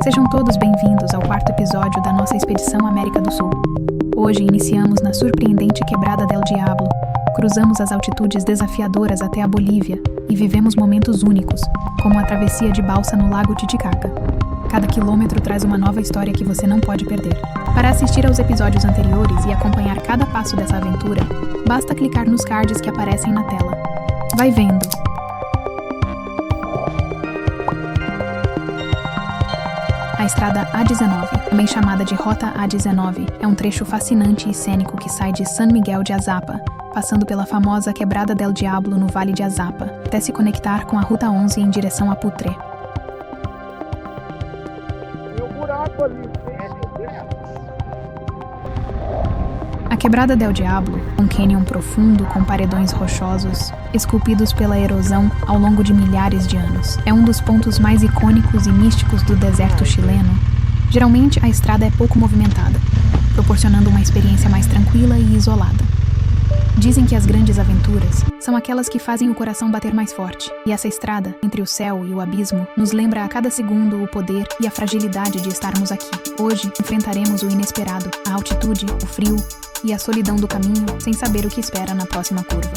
Sejam todos bem-vindos ao quarto episódio da nossa expedição América do Sul. Hoje iniciamos na surpreendente Quebrada del Diablo, cruzamos as altitudes desafiadoras até a Bolívia e vivemos momentos únicos, como a travessia de balsa no Lago Titicaca. Cada quilômetro traz uma nova história que você não pode perder. Para assistir aos episódios anteriores e acompanhar cada passo dessa aventura, basta clicar nos cards que aparecem na tela. Vai vendo! A estrada A19, também chamada de Rota A19, é um trecho fascinante e cênico que sai de San Miguel de Azapa, passando pela famosa Quebrada del Diablo no Vale de Azapa, até se conectar com a Ruta 11 em direção a Putre. A Quebrada del Diablo, um cânion profundo com paredões rochosos, esculpidos pela erosão ao longo de milhares de anos. É um dos pontos mais icônicos e místicos do deserto chileno. Geralmente, a estrada é pouco movimentada, proporcionando uma experiência mais tranquila e isolada. Dizem que as grandes aventuras são aquelas que fazem o coração bater mais forte, e essa estrada, entre o céu e o abismo, nos lembra a cada segundo o poder e a fragilidade de estarmos aqui. Hoje, enfrentaremos o inesperado, a altitude, o frio e a solidão do caminho, sem saber o que espera na próxima curva.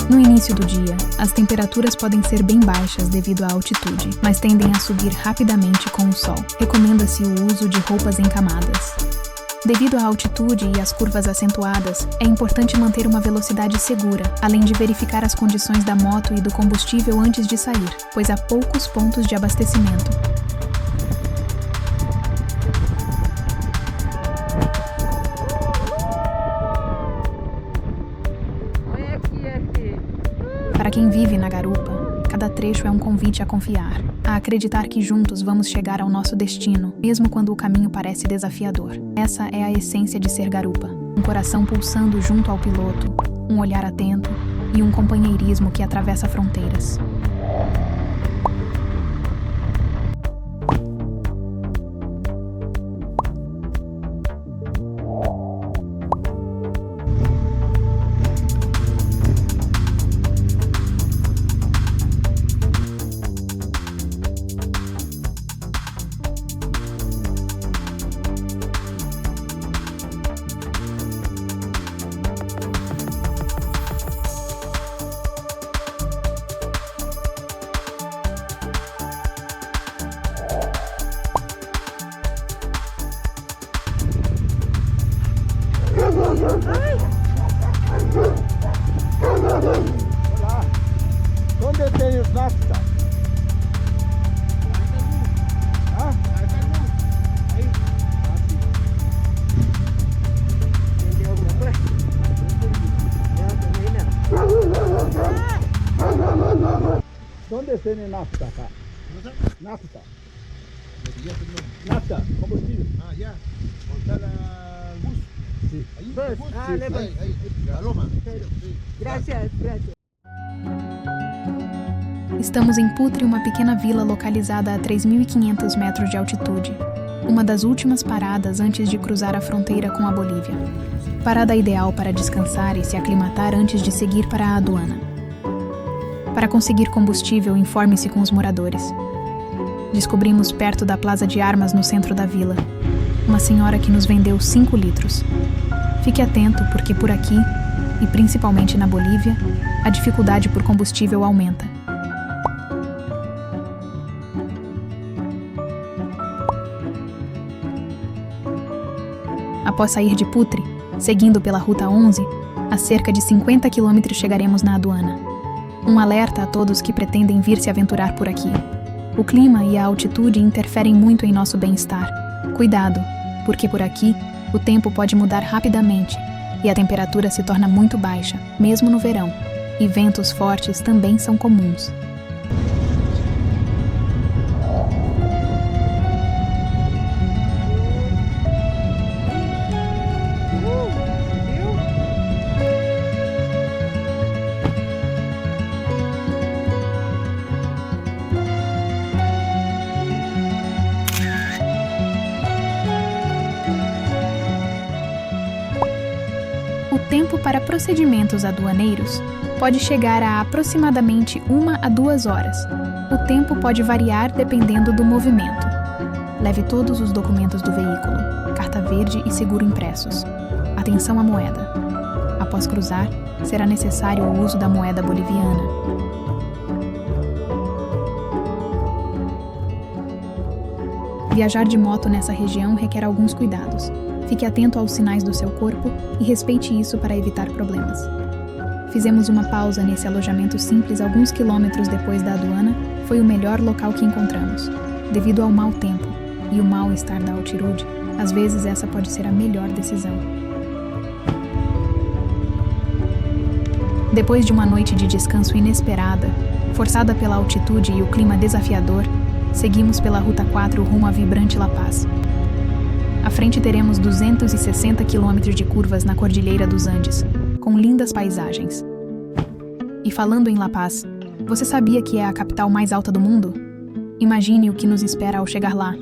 No início do dia, as temperaturas podem ser bem baixas devido à altitude, mas tendem a subir rapidamente com o sol. Recomenda-se o uso de roupas em camadas. Devido à altitude e às curvas acentuadas, é importante manter uma velocidade segura, além de verificar as condições da moto e do combustível antes de sair, pois há poucos pontos de abastecimento. Para quem vive na garupa, cada trecho é um convite a confiar, a acreditar que juntos vamos chegar ao nosso destino, mesmo quando o caminho parece desafiador. Essa é a essência de ser garupa. Um coração pulsando junto ao piloto, um olhar atento e um companheirismo que atravessa fronteiras. Olá, onde tem os nafta? Ah? Aí? Entendeu alguma coisa? Não, onde tem nafta, cá? Nafta. Nafta, combustível. Ah, ya. Montar al bus. Sí. Ahí, Bus. el bus. Ah, Sí, le bus. ahí, la loma. Sí. Gracias. Estamos em Putre, uma pequena vila localizada a 3.500 metros de altitude, uma das últimas paradas antes de cruzar a fronteira com a Bolívia. Parada ideal para descansar e se aclimatar antes de seguir para a aduana. Para conseguir combustível, informe-se com os moradores. Descobrimos perto da Plaza de Armas no centro da vila, uma senhora que nos vendeu 5 litros. Fique atento porque por aqui, e principalmente na Bolívia, a dificuldade por combustível aumenta. Após sair de Putre, seguindo pela Ruta 11, a cerca de 50 quilômetros chegaremos na aduana. Um alerta a todos que pretendem vir se aventurar por aqui. O clima e a altitude interferem muito em nosso bem-estar. Cuidado, porque por aqui, o tempo pode mudar rapidamente e a temperatura se torna muito baixa, mesmo no verão, e ventos fortes também são comuns. O tempo para procedimentos aduaneiros pode chegar a aproximadamente 1 a 2 horas. O tempo pode variar dependendo do movimento. Leve todos os documentos do veículo, carta verde e seguro impressos. Atenção à moeda. Após cruzar, será necessário o uso da moeda boliviana. Viajar de moto nessa região requer alguns cuidados. Fique atento aos sinais do seu corpo e respeite isso para evitar problemas. Fizemos uma pausa nesse alojamento simples alguns quilômetros depois da aduana. Foi o melhor local que encontramos. Devido ao mau tempo e o mal-estar da altitude, às vezes essa pode ser a melhor decisão. Depois de uma noite de descanso inesperada, forçada pela altitude e o clima desafiador, seguimos pela Ruta 4 rumo à vibrante La Paz. À frente teremos 260 quilômetros de curvas na Cordilheira dos Andes, com lindas paisagens. E falando em La Paz, você sabia que é a capital mais alta do mundo? Imagine o que nos espera ao chegar lá.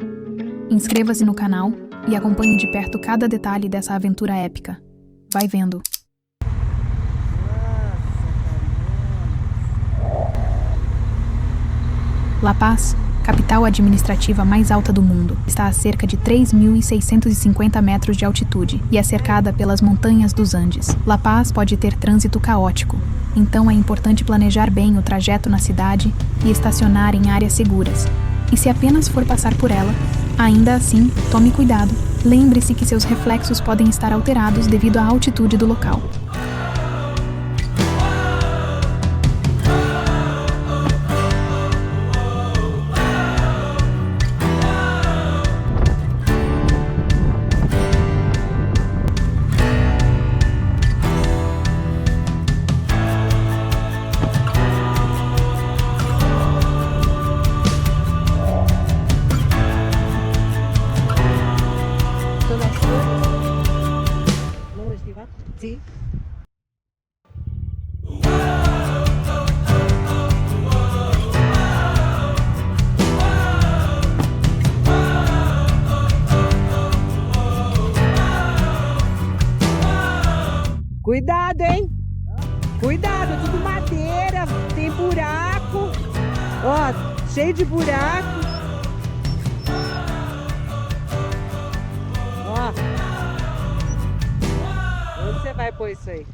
Inscreva-se no canal e acompanhe de perto cada detalhe dessa aventura épica. Vai vendo! La Paz, capital administrativa mais alta do mundo, está a cerca de 3.650 metros de altitude e é cercada pelas montanhas dos Andes. La Paz pode ter trânsito caótico, então é importante planejar bem o trajeto na cidade e estacionar em áreas seguras. E se apenas for passar por ela, ainda assim, tome cuidado. Lembre-se que seus reflexos podem estar alterados devido à altitude do local. Sí. Cuidado, hein? Cuidado, tudo madeira, tem buraco. Ó, cheio de buraco. Ó. Onde você vai pôr isso aí?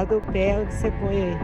Do pé onde você põe aí.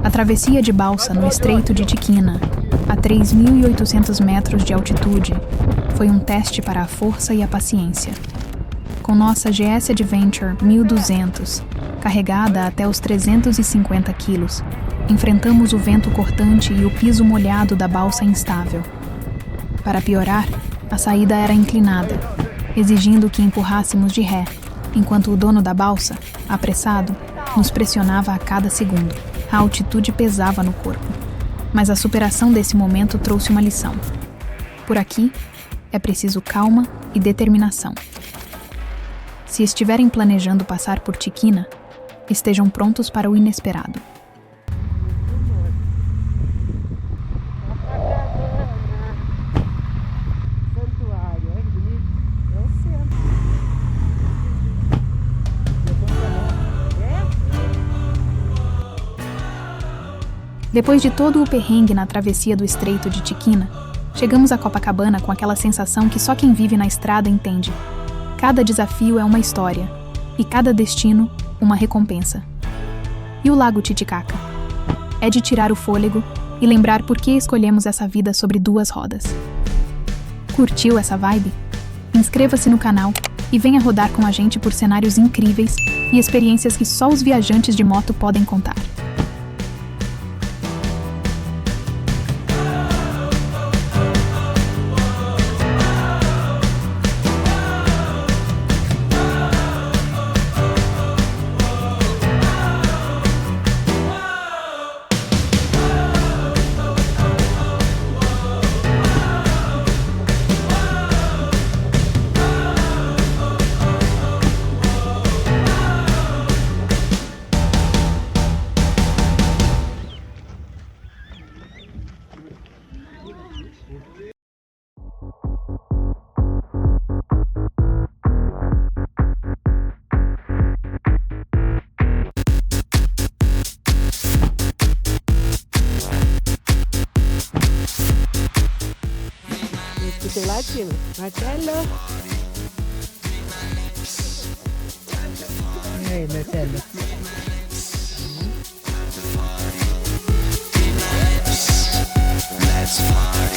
A travessia de balsa no Estreito de Tiquina, a 3.800 metros de altitude, foi um teste para a força e a paciência. Com nossa GS Adventure 1200, carregada até os 350 quilos, enfrentamos o vento cortante e o piso molhado da balsa instável. Para piorar, a saída era inclinada, exigindo que empurrássemos de ré, enquanto o dono da balsa, apressado, nos pressionava a cada segundo. A altitude pesava no corpo. mas a superação desse momento trouxe uma lição. Por aqui, é preciso calma e determinação. Se estiverem planejando passar por Tiquina, estejam prontos para o inesperado. Santuário, olha que bonito. É o centro. Depois de todo o perrengue na travessia do Estreito de Tiquina, chegamos a Copacabana com aquela sensação que só quem vive na estrada entende. Cada desafio é uma história, e cada destino, uma recompensa. E o Lago Titicaca? É de tirar o fôlego e lembrar por que escolhemos essa vida sobre duas rodas. Curtiu essa vibe? Inscreva-se no canal e venha rodar com a gente por cenários incríveis e experiências que só os viajantes de moto podem contar. Escutei latino. Marcelo. E aí, Marcelo? Let's party.